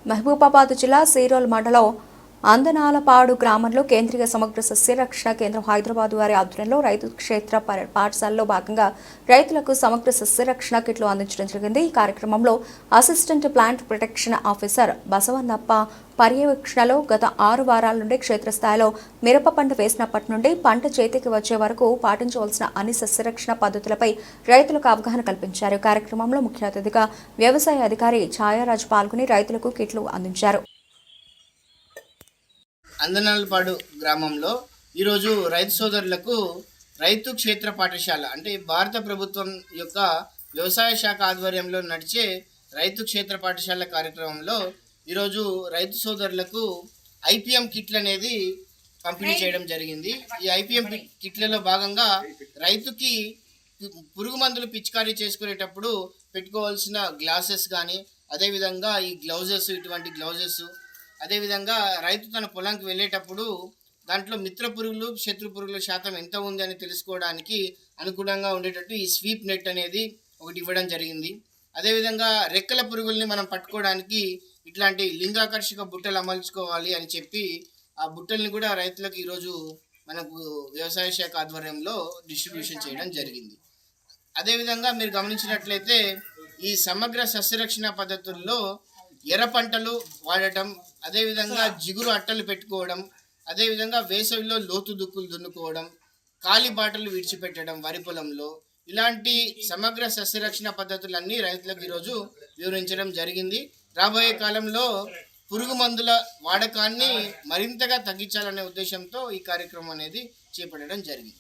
మహబూబాబాద్ జిల్లా సీరోల్ మండలం అందనాలపాడు గ్రామంలో కేంద్రీయ సమగ్ర సస్యరక్షణ కేంద్రం హైదరాబాద్ వారి ఆధ్వర్యంలో రైతు క్షేత్ర పాఠశాలలో భాగంగా రైతులకు సమగ్ర సస్యరక్షణ కిట్లు అందించడం జరిగింది. ఈ కార్యక్రమంలో అసిస్టెంట్ ప్లాంట్ ప్రొటెక్షన్ ఆఫీసర్ బసవన్నప్ప పర్యవేక్షణలో గత 6 వారాల నుండి క్షేత్రస్థాయిలో మిరప పంట వేసినప్పటి నుండి పంట చేతికి వచ్చే వరకు పాటించవలసిన అన్ని సస్యరక్షణ పద్ధతులపై రైతులకు అవగాహన కల్పించారు. కార్యక్రమంలో ముఖ్య అతిథిగా వ్యవసాయ అధికారి ఛాయారాజ్ పాల్గొని రైతులకు కిట్లు అందించారు. అందనాలపాడు గ్రామంలో ఈరోజు రైతు సోదరులకు రైతు క్షేత్ర పాఠశాల అంటే భారత ప్రభుత్వం యొక్క వ్యవసాయ శాఖ ఆధ్వర్యంలో నడిచే రైతు క్షేత్ర పాఠశాల కార్యక్రమంలో ఈరోజు రైతు సోదరులకు ఐపీఎం కిట్లు అనేది పంపిణీ చేయడం జరిగింది. ఈ ఐపీఎం కిట్లలో భాగంగా రైతుకి పురుగు మందులు పిచికారీ చేసుకునేటప్పుడు పెట్టుకోవాల్సిన గ్లాసెస్ కానీ, అదేవిధంగా ఈ గ్లౌజెస్, ఇటువంటి గ్లౌజెస్, అదేవిధంగా రైతు తన పొలంకి వెళ్ళేటప్పుడు దాంట్లో మిత్ర పురుగులు, శత్రు పురుగుల శాతం ఎంత ఉంది అని తెలుసుకోవడానికి అనుగుణంగా ఉండేటట్టు ఈ స్వీప్ నెట్ అనేది ఒకటి ఇవ్వడం జరిగింది. అదేవిధంగా రెక్కల పురుగుల్ని మనం పట్టుకోవడానికి ఇట్లాంటి లింగాకర్షక బుట్టలు అమర్చుకోవాలి అని చెప్పి ఆ బుట్టల్ని కూడా రైతులకు ఈరోజు మనకు వ్యవసాయ శాఖ ఆధ్వర్యంలో డిస్ట్రిబ్యూషన్ చేయడం జరిగింది. అదేవిధంగా మీరు గమనించినట్లయితే ఈ సమగ్ర సస్యరక్షణ పద్ధతుల్లో ఎర్ర పంటలు వాడటం, అదేవిధంగా జిగురు అట్టలు పెట్టుకోవడం, అదేవిధంగా వేసవిలో లోతు దుక్కులు దున్నుకోవడం, కాలి బాటలు విడిచిపెట్టడం వరి పొలంలో, ఇలాంటి సమగ్ర సస్యరక్షణ పద్ధతులన్నీ రైతులకు ఈరోజు వివరించడం జరిగింది. రాబోయే కాలంలో పురుగు మందుల వాడకాన్ని మరింతగా తగ్గించాలనే ఉద్దేశంతో ఈ కార్యక్రమం అనేది చేపట్టడం జరిగింది.